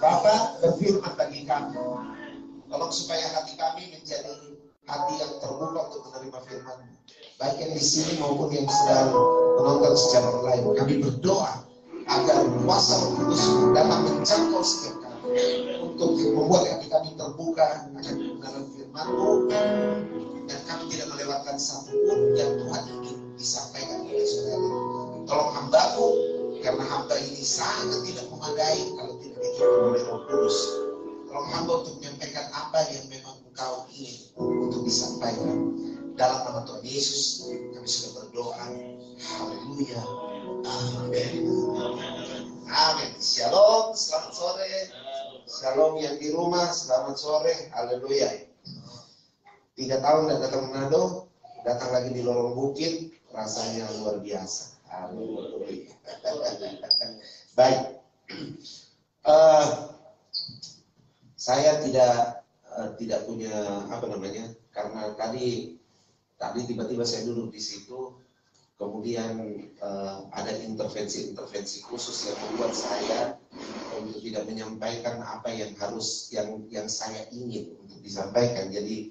Bapa berfirman bagi kami, tolong supaya hati kami menjadi hati yang terbuka untuk menerima firman-Mu. Baik yang di sini maupun yang sedang menonton secara online, kami berdoa agar kuasa Roh Kudus dapat menjangkau setiap kami untuk membuat hati kami terbuka akan kebenaran firman-Mu, dan kami tidak melewatkan satu pun yang Tuhan ingin disampaikan kepada saudara. Tolong hamba-Mu, karena hamba ini sangat tidak memadai kalau tidak dihimpun oleh Roh Kudus. Tolong hamba untuk menyampaikan apa yang memang Engkau ingin untuk disampaikan. Dalam nama Tuhan Yesus kami sudah berdoa. Haleluya. Amin. Amin. Shalom, selamat sore. Shalom yang di rumah, selamat sore. Haleluya. 3 tahun tidak datang Manado, datang lagi di lorong bukit, rasanya luar biasa. Haleluya. Baik. Saya tidak punya karena tadi tiba-tiba saya duduk di situ, kemudian ada intervensi khusus yang membuat saya untuk tidak menyampaikan apa yang saya ingin untuk disampaikan. Jadi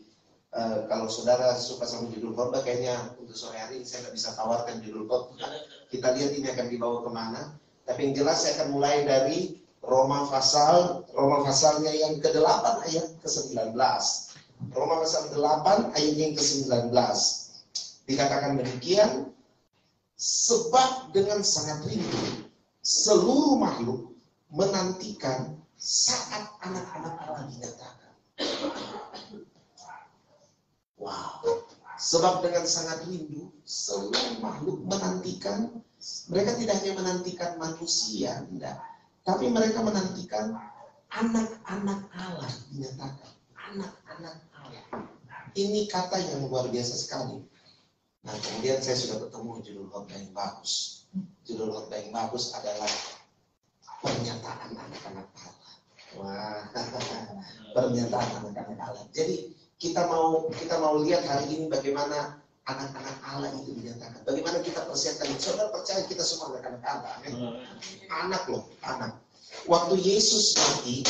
kalau saudara suka sama judul khotbah, kayaknya untuk sore hari ini saya nggak bisa tawarkan judul khotbah. Kita lihat ini akan dibawa kemana. Tapi yang jelas saya akan mulai dari Roma pasalnya yang ke-8 ayat ke-19. Roma pasal 8 ayat yang ke-19. Dikatakan demikian, sebab dengan sangat rindu seluruh makhluk menantikan saat anak-anak Allah dinyatakan. Wow. Sebab dengan sangat rindu seluruh makhluk menantikan. Mereka tidak hanya menantikan manusia, tidak, tapi mereka menantikan anak-anak Allah dinyatakan. Anak-anak Allah. Ini kata yang luar biasa sekali. Nah, kemudian saya sudah ketemu judul khotbah yang bagus. Judul khotbah yang bagus adalah pernyataan anak-anak Allah. Wah, pernyataan anak-anak Allah. Jadi kita mau lihat hari ini bagaimana anak-anak Allah itu dinyatakan. Bagaimana kita persiapkan? Saudara percaya kita semua anak-anak Allah. Anak loh, anak. Waktu Yesus mati,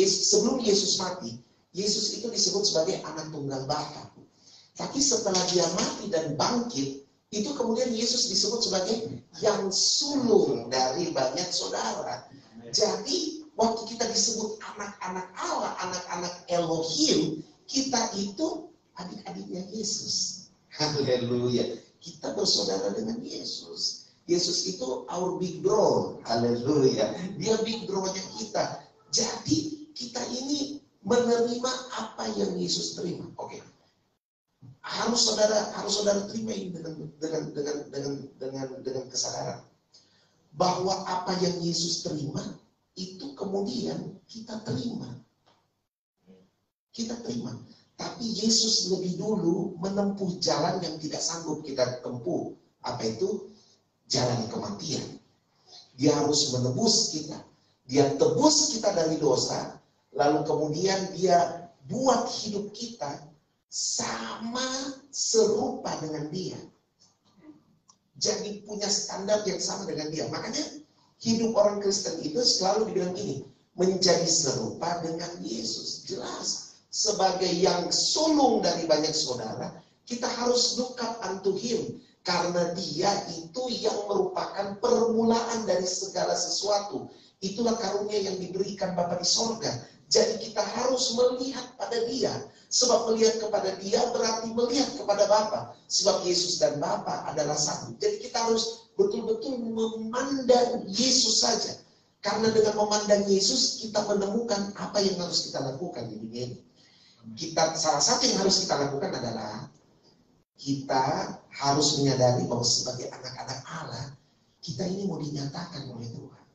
sebelum Yesus mati, Yesus itu disebut sebagai anak tunggal Bapa. Tapi setelah dia mati dan bangkit, itu kemudian Yesus disebut sebagai yang sulung dari banyak saudara. Jadi waktu kita disebut anak-anak Allah, anak-anak Elohim, Kita itu adik-adiknya Yesus. Haleluya. Kita bersaudara dengan Yesus. Yesus itu our big bro. Haleluya. Dia big bro-nya kita. Jadi kita ini menerima apa yang Yesus terima. Oke. Harus saudara terima ini dengan kesadaran bahwa apa yang Yesus terima itu kemudian kita terima. Kita terima. Tapi Yesus lebih dulu menempuh jalan yang tidak sanggup kita tempuh. Apa itu? Jalan kematian. Dia harus menebus kita. Dia tebus kita dari dosa. Lalu kemudian dia buat hidup kita sama serupa dengan dia. Jadi punya standar yang sama dengan dia. Makanya hidup orang Kristen itu selalu dibilang gini, menjadi serupa dengan Yesus. Jelas, sebagai yang sulung dari banyak saudara, kita harus look up unto him. Karena dia itu yang merupakan permulaan dari segala sesuatu. Itulah karunia yang diberikan Bapa di sorga. Jadi kita harus melihat pada dia. Sebab melihat kepada dia berarti melihat kepada Bapa. Sebab Yesus dan Bapa adalah satu. Jadi kita harus betul-betul memandang Yesus saja. Karena dengan memandang Yesus, kita menemukan apa yang harus kita lakukan di dunia ini. Salah satu yang harus kita lakukan adalah kita harus menyadari bahwa sebagai anak-anak Allah, kita ini mau dinyatakan oleh Tuhan.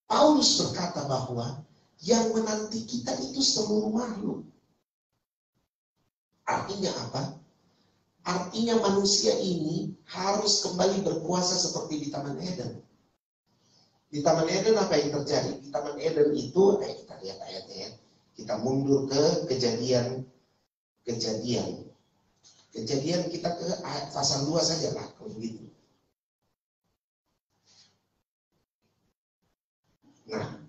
Paulus berkata bahwa yang menanti kita itu seluruh makhluk. Artinya apa? Artinya manusia ini harus kembali berkuasa seperti di Taman Eden. Di Taman Eden apa yang terjadi? Di Taman Eden itu, kita lihat ayatnya. Kita mundur ke kejadian kita ke pasal 2 saja lah, kalau begitu. Nah,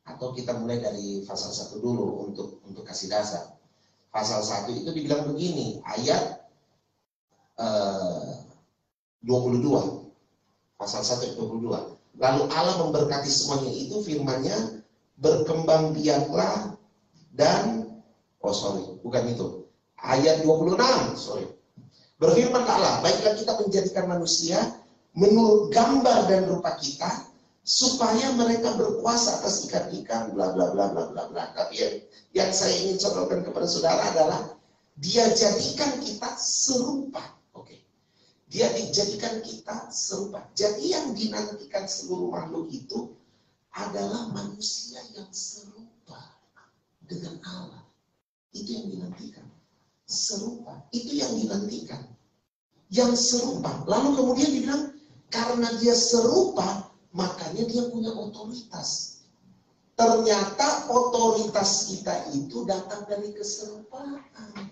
atau kita mulai dari pasal 1 dulu untuk kasih dasar. Pasal 1 itu dibilang begini, ayat 22. Pasal 1 ayat 22. Lalu Allah memberkati semuanya itu, firman-Nya, berkembang biaklah dan bukan itu. Ayat 26, Berfirman Allah, baiklah kita menjadikan manusia menurut gambar dan rupa kita, supaya mereka berkuasa atas ikan-ikan, bla bla bla bla bla bla. Tapi yang saya ingin contohkan kepada saudara adalah dia jadikan kita serupa. Oke. Dia dijadikan kita serupa. Jadi yang dinantikan seluruh makhluk itu adalah manusia yang serupa dengan Allah. Itu yang dinantikan. Serupa. Itu yang dinantikan. Yang serupa. Lalu kemudian dibilang, karena dia serupa, makanya dia punya otoritas. Ternyata otoritas kita itu datang dari keserupaan.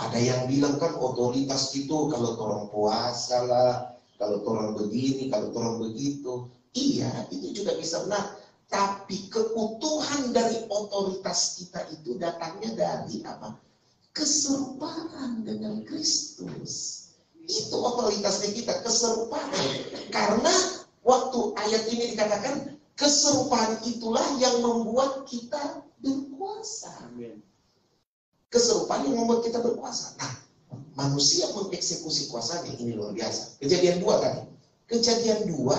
Ada yang bilang kan otoritas itu kalau orang puasa lah, kalau orang begini, kalau orang begitu. Iya, itu juga bisa benar. Tapi keutuhan dari otoritas kita itu datangnya dari apa? Keserupaan dengan Kristus. Itu otoritasnya kita, keserupaan. Karena waktu ayat ini dikatakan, keserupaan itulah yang membuat kita berkuasa. Keserupaan yang membuat kita berkuasa. Nah, manusia mengeksekusi kuasanya, ini luar biasa. Kejadian 2 tadi. Kejadian 2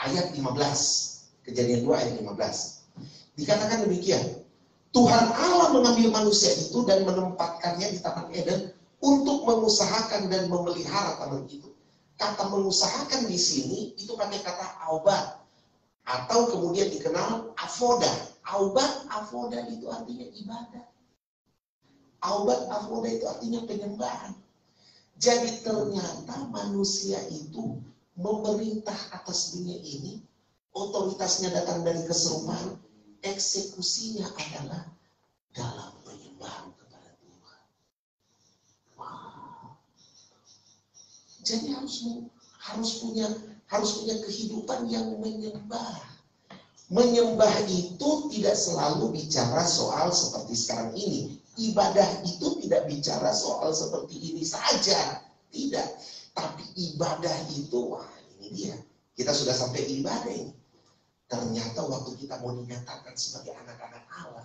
ayat 15. Kejadian 2 ayat 15. Dikatakan demikian. Tuhan Allah mengambil manusia itu dan menempatkannya di Taman Eden untuk mengusahakan dan memelihara taman itu. Kata mengusahakan di sini itu pakai kata aubat. Atau kemudian dikenal avoda. Aubat, avoda itu artinya ibadah. Aubat, avoda itu artinya penyembahan. Jadi ternyata manusia itu memerintah atas dunia ini, otoritasnya datang dari keserupaan, eksekusinya adalah dalam penyembahan kepada Tuhan. Wow. Jadi harus punya kehidupan yang menyembah. Menyembah itu tidak selalu bicara soal seperti sekarang ini. Ibadah itu tidak bicara soal seperti ini saja. Tidak. Tapi ibadah itu, wah ini dia. Kita sudah sampai ibadah ini. Ternyata waktu kita mau dinyatakan sebagai anak-anak Allah,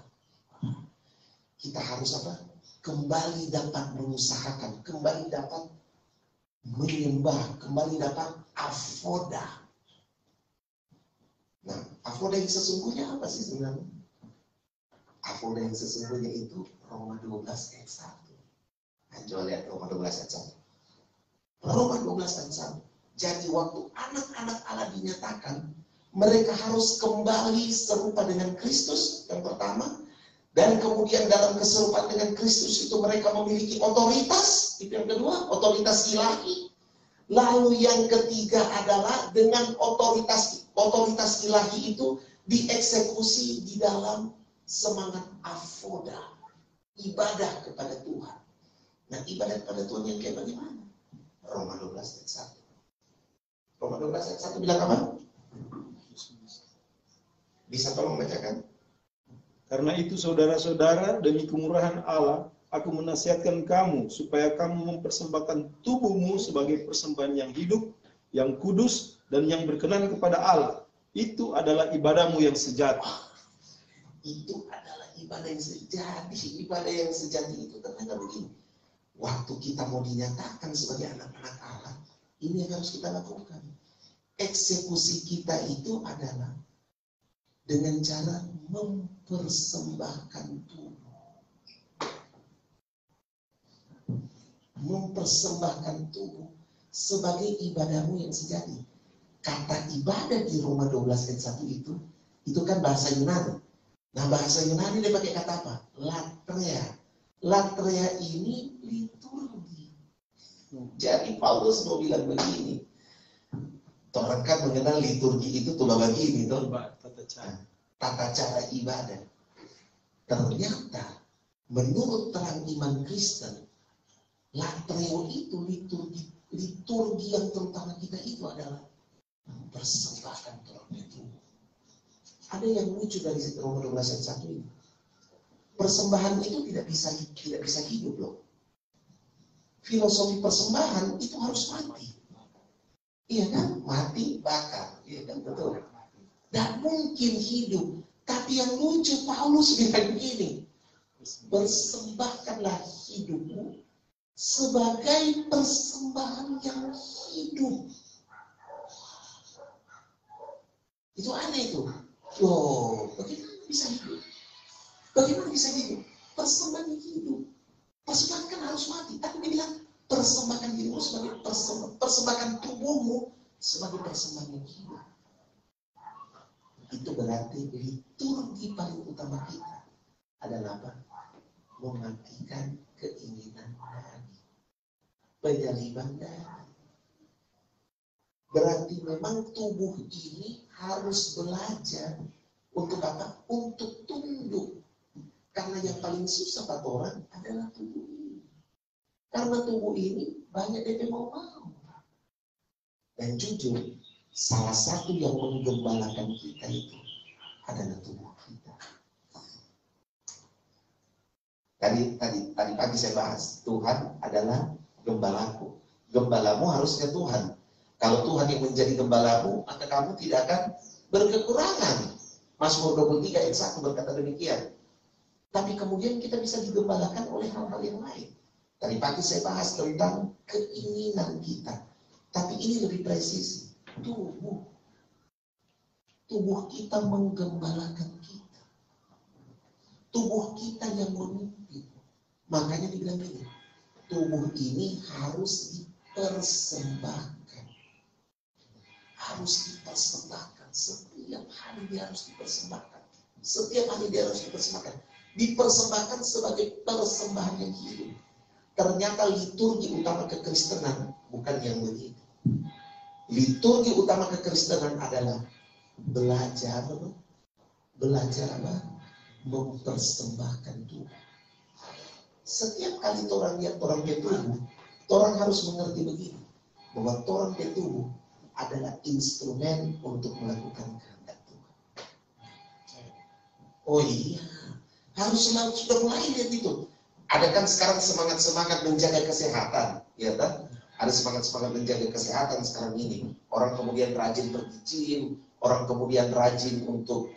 kita harus apa? Kembali dapat mengusahakan, kembali dapat menyembah, kembali dapat avoda. Nah, avoda yang sesungguhnya apa sih sebenarnya? Avoda yang sesungguhnya itu Roma 12 ayat 1. Nah, coba lihat Roma 12 ayat 1. Roma 12 ayat 1. Jadi waktu anak-anak Allah dinyatakan, mereka harus kembali serupa dengan Kristus yang pertama. Dan kemudian dalam keserupaan dengan Kristus itu mereka memiliki otoritas. Itu yang kedua, otoritas ilahi. Lalu yang ketiga adalah dengan otoritas ilahi itu dieksekusi di dalam semangat avoda. Ibadah kepada Tuhan. Nah, ibadah kepada Tuhan yang kayak bagaimana? Roma 12 ayat 1. Roma 12 ayat 1 bilang apa? Bisa tolong bacakan? Karena itu saudara-saudara, demi kemurahan Allah, aku menasihatkan kamu supaya kamu mempersembahkan tubuhmu sebagai persembahan yang hidup, yang kudus, dan yang berkenan kepada Allah. Itu adalah ibadahmu yang sejati. Itu adalah ibadah yang sejati. Ibadah yang sejati itu ternyata begini. Waktu kita mau dinyatakan sebagai anak-anak Allah, ini yang harus kita lakukan. Eksekusi kita itu adalah dengan cara mempersembahkan tubuh. Mempersembahkan tubuh sebagai ibadahmu yang sejati. Kata ibadah di Roma 12 ayat 1 itu kan bahasa Yunani. Nah, bahasa Yunani dia pakai kata apa? Latreia. Latreia ini liturgi. Jadi Paulus mau bilang begini. Orang kan mengenal liturgi itu tuh begini, tuh. Tata cara ibadah. Ternyata menurut terang iman Kristen, latreo itu liturgi yang terutama kita itu adalah mempersembahkan Tuhan itu. Ada yang lucu dari Roma 12 ayat 1 ini. Persembahan itu tidak bisa hidup loh. Filosofi persembahan itu harus mati. Iya kan? Mati, bakar. Iya kan? Betul. Dan mungkin hidup. Tapi yang lucu Paulus bilang begini. Persembahkanlah hidupmu sebagai persembahan yang hidup. Itu aneh itu. Loh, bagaimana bisa hidup? Bagaimana bisa hidup? Persembahan yang hidup. Persembahan kan harus mati. Tapi dia bilang persembahkan dirimu sebagai persembahkan tubuhmu sebagai persembahan yang hidup. Itu berarti liturgi paling utama kita adalah apa? Mematikan keinginan daging, penyaliban daging. Berarti memang tubuh ini harus belajar untuk apa? Untuk tunduk. Karena yang paling susah Pak orang adalah tubuh ini. Karena tubuh ini banyak yang mau. Dan jujur, salah satu yang menggembalakan kita itu adalah tubuh kita. Tadi pagi saya bahas, Tuhan adalah gembalaku. Gembalamu harusnya Tuhan. Kalau Tuhan yang menjadi gembalamu, maka kamu tidak akan berkekurangan. Mazmur 23 ayat 1 berkata demikian. Tapi kemudian kita bisa digembalakan oleh hal-hal yang lain. Tadi pagi saya bahas tentang keinginan kita. Tapi ini lebih presisi. Tubuh. Tubuh kita menggembalakan kita. Tubuh kita yang memimpin. Makanya dibilang gini. Tubuh ini harus dipersembahkan. Harus dipersembahkan. Setiap hari dia harus dipersembahkan. Setiap hari dia harus dipersembahkan. Dipersembahkan sebagai persembahan yang hidup. Ternyata liturgi utama kekristenan bukan yang begitu. Liturgi utama kekristenan adalah belajar apa? Mempersembahkan tubuh. Setiap kali orang lihat orang tubuh, orang harus mengerti begini, bahwa orang tubuh adalah instrumen untuk melakukan kehendak Tuhan. Oh iya, harus sudah mulai lihat itu. Ada kan sekarang semangat-semangat menjaga kesehatan, ya kan? Ada semangat-semangat menjaga kesehatan sekarang ini. Orang kemudian rajin pergi gym, orang kemudian rajin untuk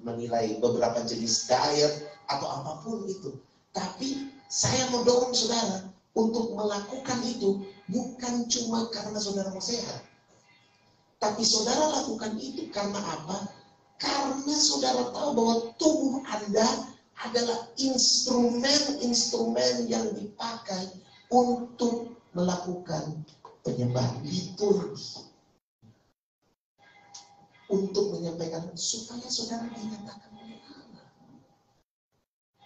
menilai beberapa jenis diet atau apapun itu. Tapi saya mau dorong saudara untuk melakukan itu bukan cuma karena saudara mau sehat. Tapi saudara lakukan itu karena apa? Karena saudara tahu bahwa tubuh Anda adalah instrumen-instrumen yang dipakai untuk melakukan penyembah liturgi. Untuk menyampaikan supaya saudara dinyatakan oleh Allah.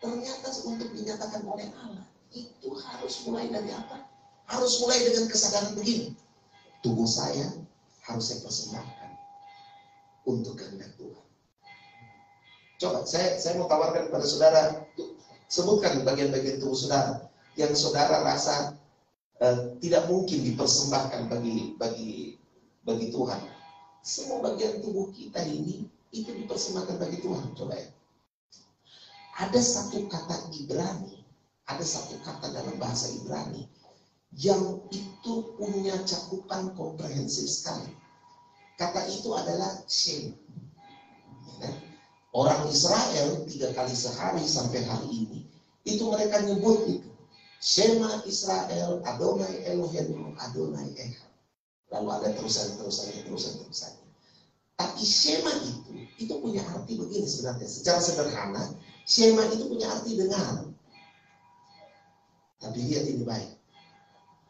Ternyata untuk dinyatakan oleh Allah itu harus mulai dari apa? Harus mulai dengan kesadaran begini. Tubuh saya harus saya persembahkan untuk kehendak Tuhan. Coba saya mau tawarkan kepada saudara, sebutkan bagian-bagian tubuh saudara yang saudara rasa tidak mungkin dipersembahkan bagi Tuhan. Semua bagian tubuh kita ini itu dipersembahkan bagi Tuhan. Coba ya. Ada satu kata Ibrani, ada satu kata dalam bahasa Ibrani yang itu punya cakupan komprehensif sekali. Kata itu adalah Shem. Ya, orang Israel 3 kali sehari sampai hari ini itu mereka nyebut itu Shema Israel, Adonai Elohim, Adonai Echad. Lalu ada terusannya. Tapi Shema itu punya arti begini sebenarnya. Secara sederhana, Shema itu punya arti dengar. Tapi lihat ini baik.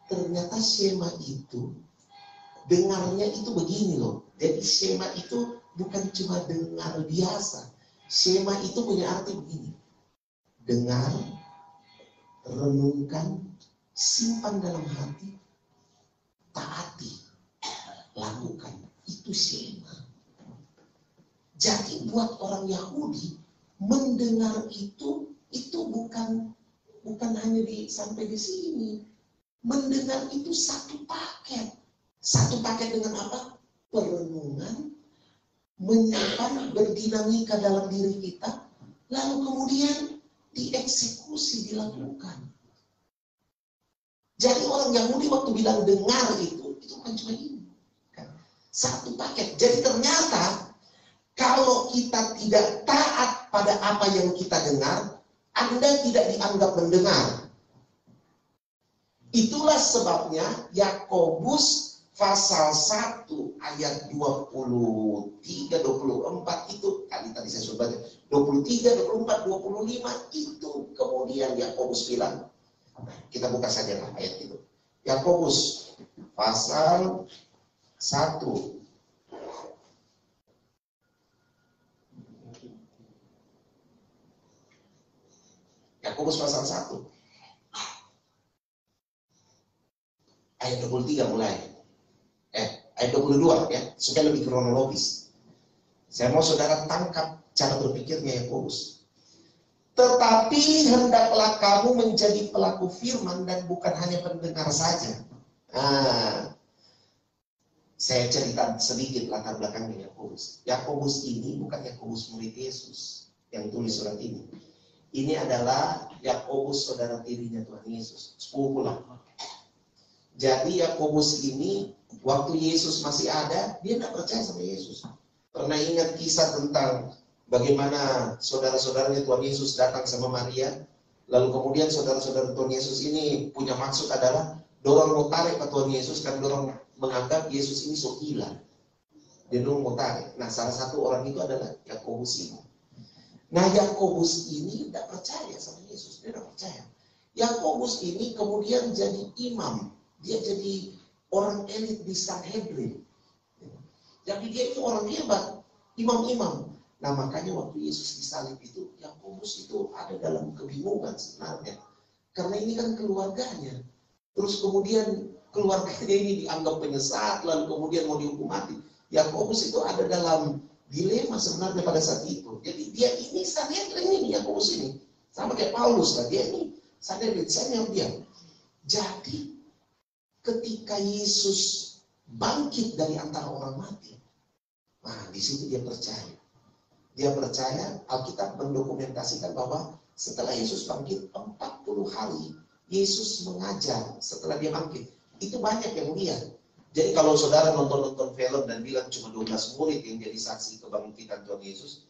Ternyata Shema itu dengarnya itu begini loh. Jadi Shema itu bukan cuma dengar biasa. Shema itu punya arti begini. Dengar, renungkan, simpan dalam hati, taati, lakukan. Itu Shema. Jadi buat orang Yahudi mendengar itu bukan hanya sampai di sini. Mendengar itu satu paket. Satu paket dengan apa? Perenungan, menyimpan, berdinamika dalam diri kita, lalu kemudian dieksekusi, dilakukan. Jadi orang Yahudi waktu bilang dengar itu bukan cuma ini. Satu paket. Jadi ternyata kalau kita tidak taat pada apa yang kita dengar, Anda tidak dianggap mendengar. Itulah sebabnya Yakobus pasal 1 ayat 23-24 itu tadi saya sudah baca 23, 24, 25 itu kemudian Yakobus bilang, kita buka saja lah ayat itu. Yakobus pasal 1 Yakobus pasal 1 ayat 23 mulai. Ayat 22 ya, supaya lebih kronologis. Saya mau saudara tangkap cara berpikirnya Yakobus. Tetapi hendaklah kamu menjadi pelaku firman dan bukan hanya pendengar saja. Saya cerita sedikit latar belakangnya Yakobus. Yakobus ini bukan Yakobus murid Yesus yang tulis surat ini. Ini adalah Yakobus saudara tirinya Tuhan Yesus, sepupu lah. Jadi Yakobus ini waktu Yesus masih ada, dia tidak percaya sama Yesus. Pernah ingat kisah tentang bagaimana saudara-saudaranya Tuhan Yesus datang sama Maria, lalu kemudian saudara-saudara Tuhan Yesus ini punya maksud adalah dorong mau tarik ke Tuhan Yesus, kan dorong menganggap Yesus ini so gila. Dia dorong mau tarik. Nah, salah satu orang itu adalah Yakobus ini. Nah, Yakobus ini tidak percaya sama Yesus, dia tidak percaya. Yakobus ini kemudian jadi imam. Dia jadi orang elit di Sanhedrin. Jadi dia itu orang hebat, imam-imam. Nah makanya waktu Yesus disalib itu, Yakobus itu ada dalam kebingungan sebenarnya. Karena ini kan keluarganya. Terus kemudian keluarganya ini dianggap penyesat, lalu kemudian mau dihukum mati. Yakobus itu ada dalam dilema sebenarnya pada saat itu. Jadi dia ini Sanhedrin ini, Yakobus ini. Sama kayak Paulus lah, dia ini Sanhedrin, senior dia. Jadi ketika Yesus bangkit dari antara orang mati, nah di situ dia percaya. Dia percaya, Alkitab mendokumentasikan bahwa setelah Yesus bangkit 40 hari, Yesus mengajar setelah dia bangkit. Itu banyak yang lihat. Jadi kalau saudara nonton film dan bilang cuma 12 murid yang jadi saksi kebangkitan Tuhan Yesus,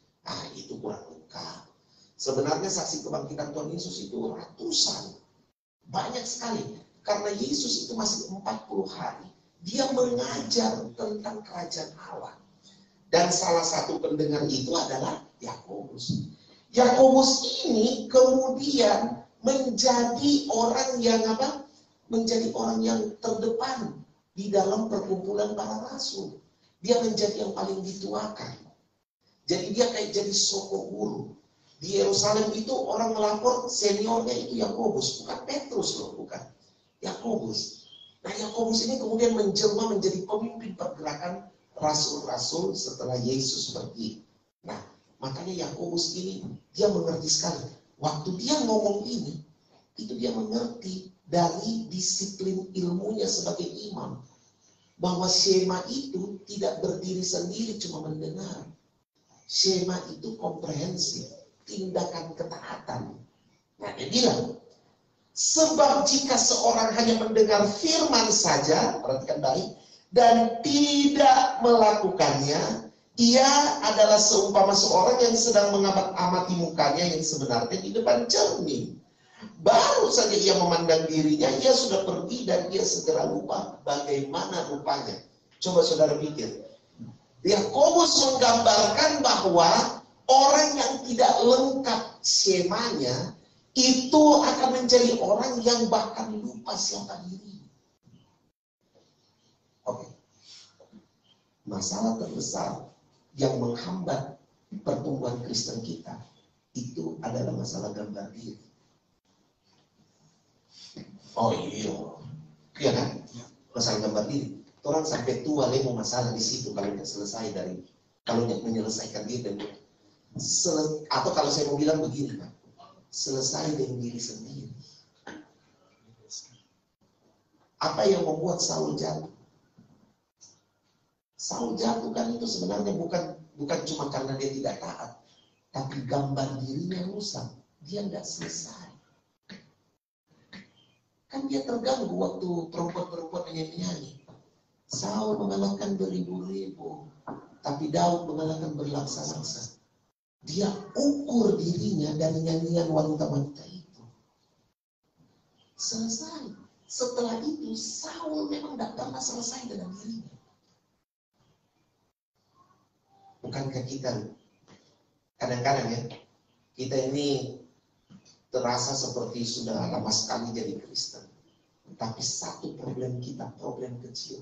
itu kurang lengkap. Sebenarnya saksi kebangkitan Tuhan Yesus itu ratusan. Banyak sekali. Karena Yesus itu masih 40 hari. Dia mengajar tentang kerajaan Allah. Dan salah satu pendengar itu adalah Yakobus. Yakobus ini kemudian menjadi orang yang apa? Menjadi orang yang terdepan di dalam perkumpulan para rasul. Dia menjadi yang paling dituakan. Jadi dia kayak jadi soko guru. Di Yerusalem itu orang melapor seniornya itu Yakobus, bukan Petrus loh, bukan. Yakobus. Nah, Yakobus ini kemudian menjelma menjadi pemimpin pergerakan rasul-rasul setelah Yesus pergi. Nah, makanya Yakobus ini dia mengerti sekali. Waktu dia ngomong ini, itu dia mengerti dari disiplin ilmunya sebagai imam. Bahwa Shema itu tidak berdiri sendiri cuma mendengar. Shema itu komprehensif, tindakan ketaatan. Nah, dia bilang, sebab jika seorang hanya mendengar firman saja, perhatikan baik, dan tidak melakukannya, ia adalah seumpama seorang yang sedang mengamati mukanya yang sebenarnya di depan cermin. Baru saja ia memandang dirinya, ia sudah pergi dan ia segera lupa bagaimana rupanya. Coba saudara pikir. Yakobus menggambarkan bahwa orang yang tidak lengkap semanya itu akan menjadi orang yang bahkan lupa siapa dirinya. Oke. Masalah terbesar yang menghambat pertumbuhan Kristen kita itu adalah masalah gambar diri. Oh iya, iya kan? Masalah gambar diri. Orang sampai tua lemo masalah di situ kalau nggak selesai dari kalau nggak menyelesaikan diri dan atau kalau saya mau bilang begini, Pak, selesai dengan diri sendiri. Apa yang membuat Saul jatuh? Saul jatuh kan itu sebenarnya bukan cuma karena dia tidak taat, tapi gambar dirinya rusak. Dia nggak selesai. Kan dia terganggu waktu perempuan-perempuan nyanyi. Saul mengalahkan beribu-ribu, tapi Daud mengalahkan berlaksa-laksa. Dia ukur dirinya dari nyanyian wanita-wanita itu. Selesai. Setelah itu Saul memang tidak pernah selesai dengan dirinya. Bukankah kita kadang-kadang ya, kita ini terasa seperti sudah lama sekali jadi Kristen. Tapi satu problem kita, problem kecil.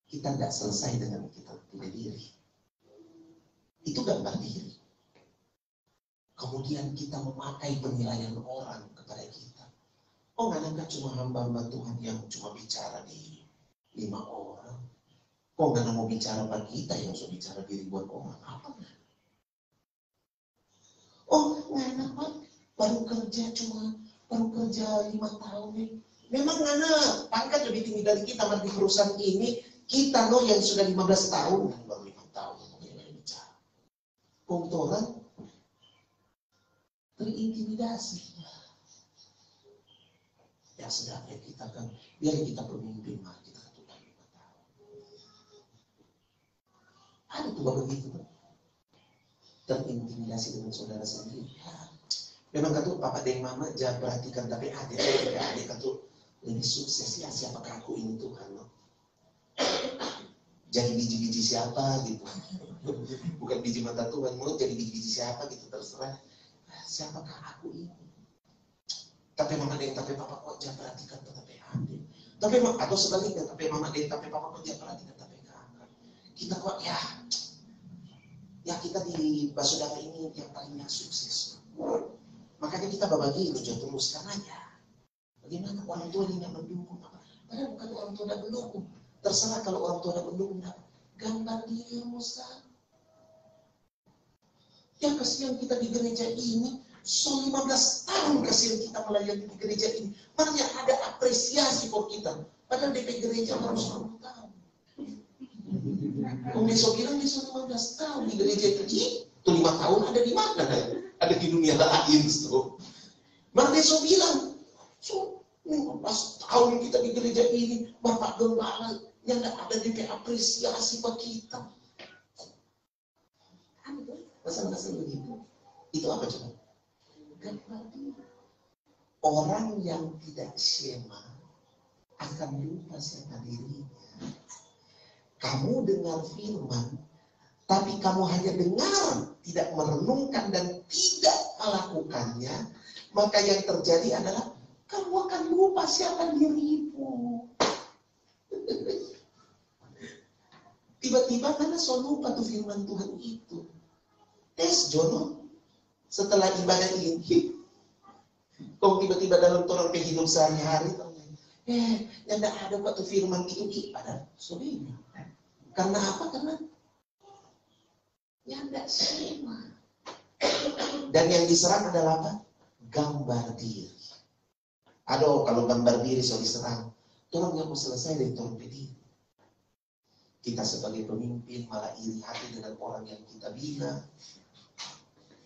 Kita tidak selesai dengan kita punya diri. Itu gambar diri. Kemudian kita memakai penilaian orang kepada kita. Oh, nggak cuma hamba-hamba Tuhan yang cuma bicara di 5 orang. Kok nggak mau bicara pada kita yang sudah bicara di ribuan orang? Apa? Oh, nggak Pak, baru kerja 5 tahun nih. Memang nggak pangkat lebih tinggi dari kita di perusahaan ini. Kita loh yang sudah 15 tahun baru 5 tahun yang bicara. Orang terintimidasi. Ya sedangkan kita kan biar kita pemimpin mah kita ketukan 5 tahun. Ada tuh begitu. Terintimidasi dengan saudara sendiri. Ya. Memang kata Papa dan Mama jangan perhatikan, tapi adik kata lebih sukses ya siapakah aku ini Tuhan loh. Jadi biji-biji siapa gitu. Bukan biji mata Tuhan, mau jadi biji-biji siapa gitu terserah. Siapakah aku ini? Tapi Mama dan tapi Papa kok jangan perhatikan tapi adik. Tapi atau sebaliknya tapi Mama dan tapi Papa kok jangan perhatikan tapi kakak. Kita kok ya kita di Basudara ini yang paling sukses. Makanya kita berbagi itu teruskan aja. Bagaimana orang tua ini yang mendukung apa? Padahal bukan orang tua yang mendukung. Terserah kalau orang tua yang mendukung apa? Gambar diri rusak. Ya kasihan kita di gereja ini, 15 tahun kasihan kita melayani di gereja ini. Makanya ada apresiasi kok kita. Padahal DP gereja baru 10 tahun. Kok besok bilang dia 15 tahun di gereja itu Tuh 5 tahun ada di mana? Ada di dunia lain. Maka Deso bilang, pas tahun kita di gereja ini, Bapak Gembala yang ada DP apresiasi buat kita. Masa-masa begitu. Itu apa coba? Orang yang tidak syema akan lupa siapa dirinya. Kamu dengar firman, tapi kamu hanya dengar, tidak merenungkan dan tidak melakukannya, maka yang terjadi adalah kamu akan lupa siapa dirimu. Tiba-tiba karena so lupa tuh firman Tuhan itu. Tes Jono, setelah ibadah ini, kok tiba-tiba dalam orang kehidupan sehari-hari, yang tidak ada waktu firman itu ibadah, sorry. Karena apa? Karena yang tidak syema. Dan yang diserang adalah apa? Gambar diri. Aduh, kalau gambar diri so diserang, orang yang mau selesai dari orang diri. Kita sebagai pemimpin malah iri hati dengan orang yang kita bina.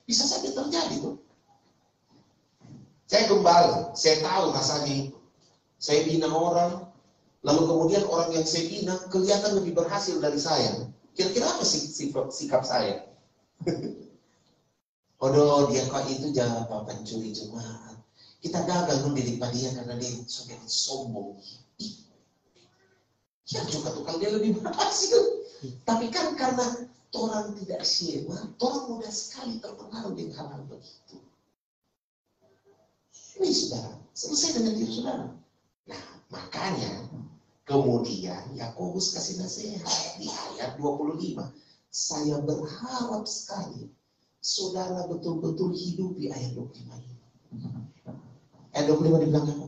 Bisa saja terjadi tuh. Saya gembala, saya tahu rasanya itu. Saya bina orang, lalu kemudian orang yang saya bina kelihatan lebih berhasil dari saya. Kira-kira apa sikap saya? Odoh, dia kok itu jangan pencuri jemaat. Kita gagal mendidik dia karena dia sudah sombong. Ya juga tuh kalau dia lebih berhasil. Tapi kan karena orang tidak syema, orang mudah sekali terpengaruh dengan hal-hal begitu. Ini saudara, selesai dengan diri saudara. Nah, makanya kemudian Yakobus kasih nasihat di ayat 25. Saya berharap sekali saudara betul-betul hidup di ayat 25 ini. Ayat 25 dibilang apa?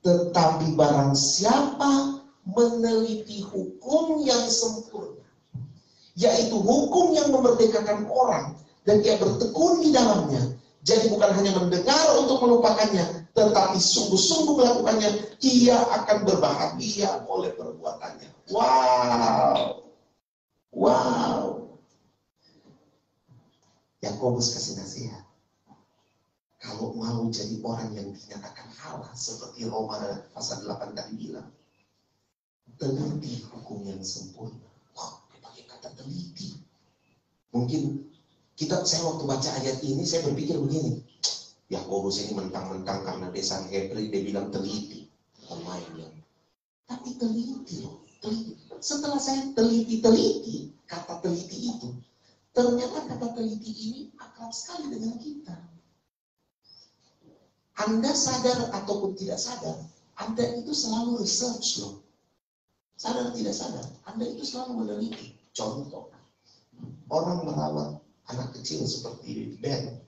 Tetapi barang siapa meneliti hukum yang sempurna, yaitu hukum yang memerdekakan orang, dan dia bertekun di dalamnya, jadi bukan hanya mendengar untuk melupakannya, tetapi sungguh-sungguh melakukannya, ia akan berbahagia oleh perbuatannya. Wow. Wow. Yakobus kasih nasihat. Kalau mau jadi orang yang dinyatakan halal, seperti Roma pasal 8 tadi bilang, teliti hukum yang sempurna. Wah, pakai kata teliti. Mungkin saya waktu baca ayat ini, saya berpikir begini, Yakobus ini mentang-mentang karena desa Hebrew, dia bilang teliti. Pemainnya. Tapi teliti loh, teliti. Setelah saya teliti, kata teliti itu, ternyata kata teliti ini akrab sekali dengan kita. Anda sadar ataupun tidak sadar, Anda itu selalu research loh. Sadar tidak sadar, Anda itu selalu meneliti. Contoh, orang merawat anak kecil seperti Ben,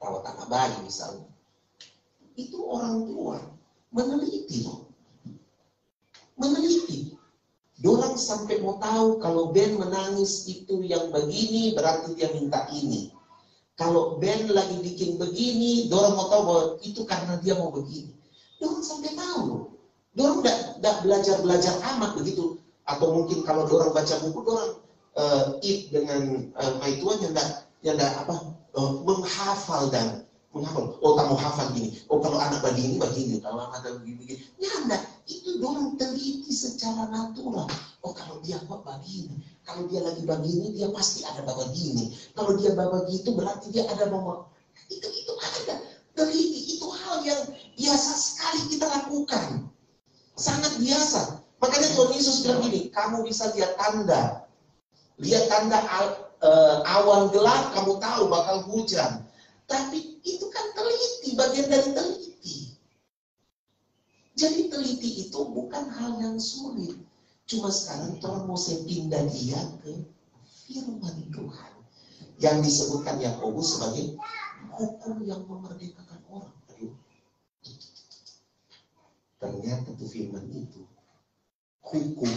rawat anak bayi misalnya. Itu orang tua meneliti loh. Meneliti. Dorang sampai mau tahu kalau Ben menangis itu yang begini, berarti dia minta ini. Kalau Ben lagi bikin begini, dorang mau tahu bahwa itu karena dia mau begini. Dorang sampai tahu. Dorang tidak belajar amat begitu. Atau mungkin kalau dorang baca buku, dorang dengan maituan yang menghafal dan menghafal. Oh, kamu hafal gini. Oh, kalau anak begini, kalau anak begini. Ya, itu dorang teliti secara natural. Oh, kalau dia kok begini. Kalau dia lagi begini, dia pasti ada begini. Kalau dia begitu, berarti dia ada mau. Itu ada. Teliti itu hal yang biasa sekali kita lakukan. Sangat biasa. Makanya Tuhan Yesus bilang gini, kamu bisa lihat tanda. Lihat tanda awan gelap, kamu tahu bakal hujan. Tapi itu kan teliti, bagian dari teliti. Jadi teliti itu bukan hal yang sulit. Cuma sekarang Tuhan mau saya pindah dia ke firman Tuhan. Yang disebutkan Yakobus sebagai hukum yang memerdekakan orang. Aduh. Ternyata itu firman itu. Hukum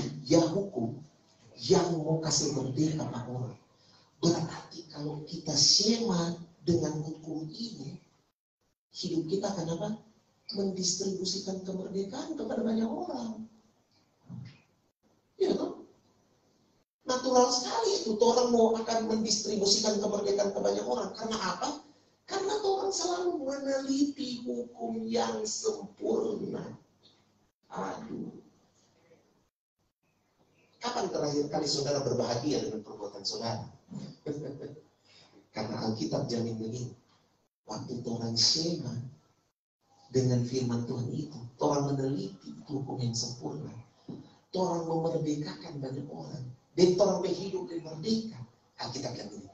yang mau kasih merdeka orang. Berarti kalau kita syema dengan hukum ini, hidup kita akan apa? Mendistribusikan kemerdekaan kepada banyak orang. Ya toh? Nah, natural sekali itu. Orang mau akan mendistribusikan kemerdekaan ke banyak orang. Karena apa? Karena orang selalu meneliti hukum yang sempurna. Aduh. Kapan terakhir kali saudara berbahagia dengan perbuatan saudara? Karena Alkitab jamin begini. Waktu orang Shema dengan firman Tuhan itu, orang meneliti hukum yang sempurna. Orang memerdekakan banyak orang. Dan orang berhidup dan merdeka. Alkitab yang ini.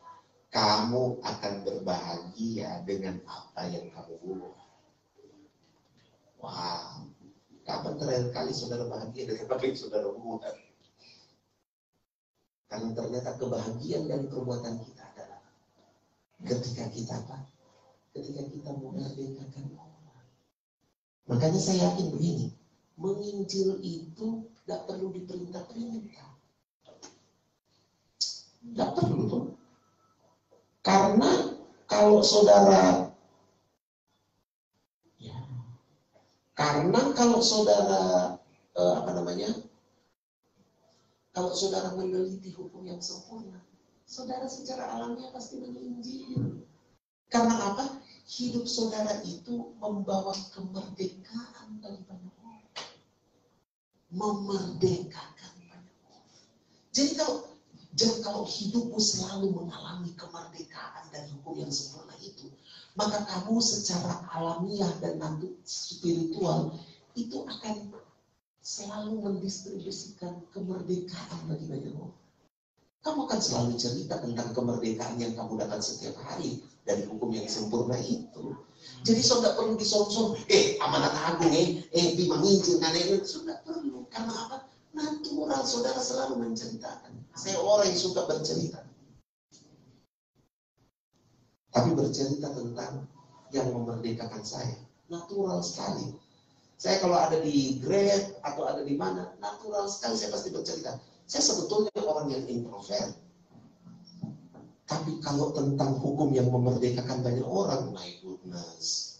Kamu akan berbahagia dengan apa yang kamu buat. Wow. Kapan terakhir kali saudara bahagia dengan apa yang saudara buat? Karena ternyata kebahagiaan dari perbuatan kita adalah ketika kita apa? Ketika kita memerdekakan orang. Makanya saya yakin begini. Menginjil itu tidak perlu diperintah-perintah. Tidak perlu tuh. Karena kalau saudara kalau saudara meneliti hukum yang sempurna, saudara secara alamiah pasti menginjil. Karena apa? Hidup saudara itu membawa kemerdekaan bagi banyak orang. Memerdekakan banyak orang. Jadi kalau hidupmu selalu mengalami kemerdekaan dari hukum yang sempurna itu, maka kamu secara alamiah dan nanti spiritual itu akan selalu mendistribusikan kemerdekaan bagi banyak orang. Kamu akan selalu cerita tentang kemerdekaan yang kamu dapat setiap hari dari hukum yang sempurna itu. Jadi saudara perlu disorong-sorong, amanat agung di menginjil, sudah perlu. Karena apa? Natural, saudara selalu menceritakan. Saya orang yang suka bercerita. Tapi bercerita tentang yang memerdekakan saya. Natural sekali. Saya kalau ada di Grab atau ada di mana, natural sekali saya pasti bercerita. Saya sebetulnya orang yang introvert. Tapi kalau tentang hukum yang memerdekakan banyak orang, my goodness.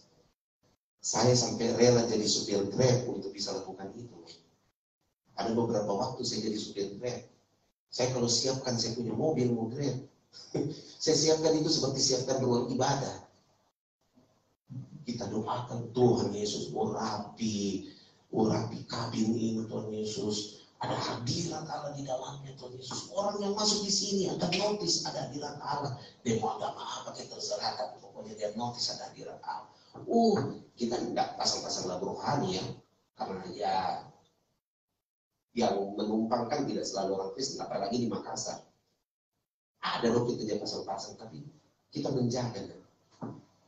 Saya sampai rela jadi supir Grab untuk bisa lakukan itu. Ada beberapa waktu saya jadi supir Grab. Saya kalau siapkan saya punya mobil, mau Grab. Saya siapkan itu seperti siapkan ruang ibadah. Kita doakan Tuhan Yesus, urapi kabin ini Tuhan Yesus. Ada hadirat Allah di dalamnya Tuhan Yesus. Orang yang masuk di sini akan notis ada hadirat Allah. Dia mau agama apa kita terserah, tapi pokoknya dia notis ada hadirat Allah. Kita enggak pasang-pasang lagu rohani ya. Karena ya yang menumpangkan tidak selalu orang Kristen, apalagi di Makassar. Ada loh kita dia pasang-pasang, tapi kita menjaga.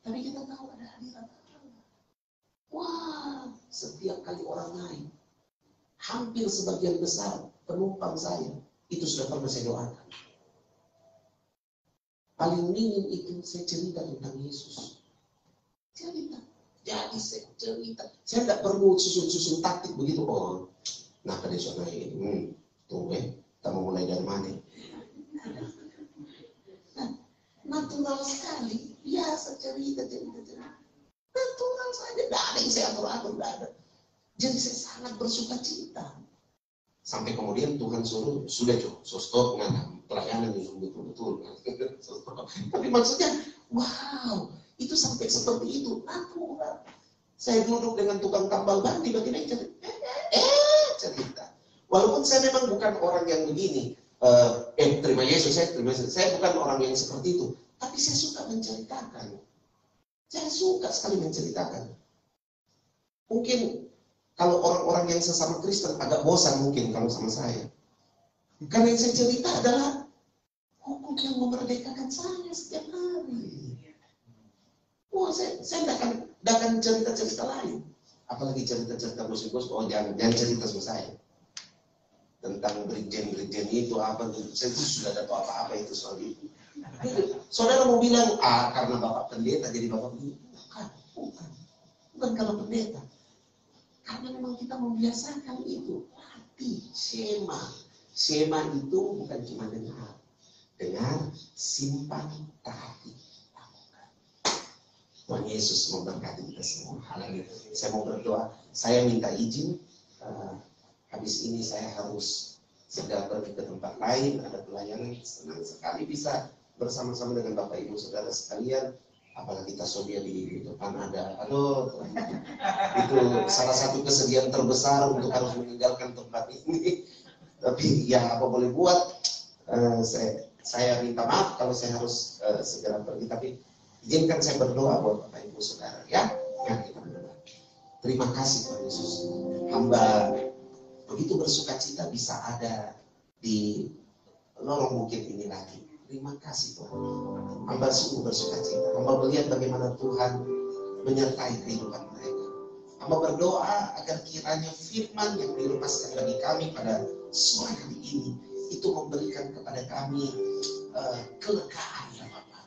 Tapi kita tahu ada hadirat Allah. Wah, setiap kali orang naik, hampir sebagian besar penumpang saya itu sudah pernah saya doakan. Paling minim itu saya cerita tentang Yesus. Cerita. Jadi saya cerita. Saya tidak perlu susun-susun taktik begitu. Nah pada zona ini, tunggu kita mau mulai dari mana? Nah, natural sekali, biasa cerita. Natural saja, tidak ada yang saya atur-atur, tidak ada. Jadi saya sangat bersuka cita. Sampai kemudian Tuhan suruh, sudah stop dengan pelayanan yang betul-betul. Tapi maksudnya, wow, itu sampai seperti itu, natural. Saya duduk dengan tukang tambal ban, tiba-tiba cerita. Walaupun saya memang bukan orang yang begini, terima Yesus. Saya bukan orang yang seperti itu. Tapi saya suka menceritakan. Saya suka sekali menceritakan. Mungkin kalau orang-orang yang sesama Kristen agak bosan mungkin kalau sama saya. Karena yang saya cerita adalah hukum yang memerdekakan saya setiap hari. Saya tidak akan cerita-cerita lain. Apalagi cerita-cerita gosip-gosip, jangan cerita sama saya. Tentang brigjen itu apa, saya itu sudah ada apa-apa itu soal itu. Saudara mau bilang, karena Bapak pendeta jadi Bapak pendeta. Bukan kalau pendeta. Karena memang kita membiasakan itu. Latih, Shema itu bukan cuma dengar, simpan, taati. Tuhan Yesus memberkati kita semua. Saya mau berdoa. Saya minta izin. Habis ini saya harus sedang pergi ke tempat lain, ada pelayanan, senang sekali bisa bersama-sama dengan Bapak Ibu Saudara sekalian. Apalagi tasodia di depan ada, aduh, itu salah satu kesedihan terbesar untuk harus meninggalkan tempat ini. Tapi ya apa boleh buat, saya minta maaf kalau saya harus segera pergi. Tapi izinkan saya berdoa buat Bapak Ibu Saudara, ya. Mari kita berdoa. Terima kasih Tuhan Yesus. Hamba begitu bersuka cita bisa ada di lorong bukit ini lagi. Terima kasih Tuhan. Hamba sungguh bersuka cita. Hamba melihat bagaimana Tuhan menyertai kehidupan mereka. Hamba berdoa agar kiranya firman yang dilepaskan bagi kami pada sore hari ini itu memberikan kepada kami kelegaan ya Bapak.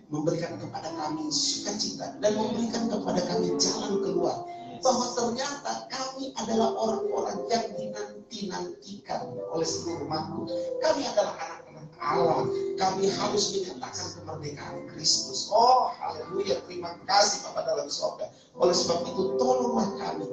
Memberikan kepada kami sukacita dan memberikan kepada kami jalan keluar. Bahwa ternyata kami adalah orang-orang yang dinanti-nantikan oleh seluruh makhluk. Kami adalah anak-anak Allah. Kami harus menyatakan kemerdekaan Kristus. Oh, haleluya. Terima kasih Bapak dalam surga. Oleh sebab itu, tolonglah kami.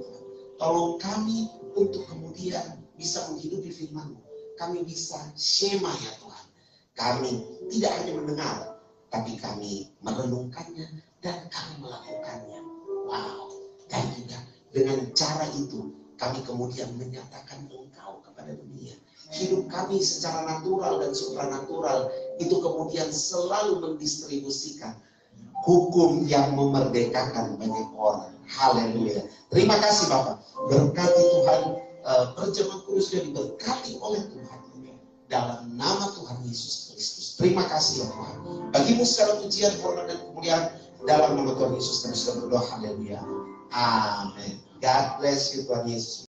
Tolong kami untuk kemudian bisa menghidupi firman-Mu. Kami bisa shema ya Tuhan. Kami tidak hanya mendengar, tapi kami merenungkannya dan kami melakukannya. Wow. Dan juga dengan cara itu kami kemudian menyatakan Engkau kepada dunia. Hidup kami secara natural dan supranatural itu kemudian selalu mendistribusikan hukum yang memerdekakan banyak orang. Haleluya. Terima kasih Bapak. Berkati Tuhan, perjamuan kudus sudah diberkati oleh Tuhan dalam nama Tuhan Yesus Kristus. Terima kasih ya Tuhan. Bagimu segala pujian, hormat dan kemuliaan dalam nama Tuhan Yesus kami sudah berdoa. Haleluya. Amin. God bless you Tuhan Yesus.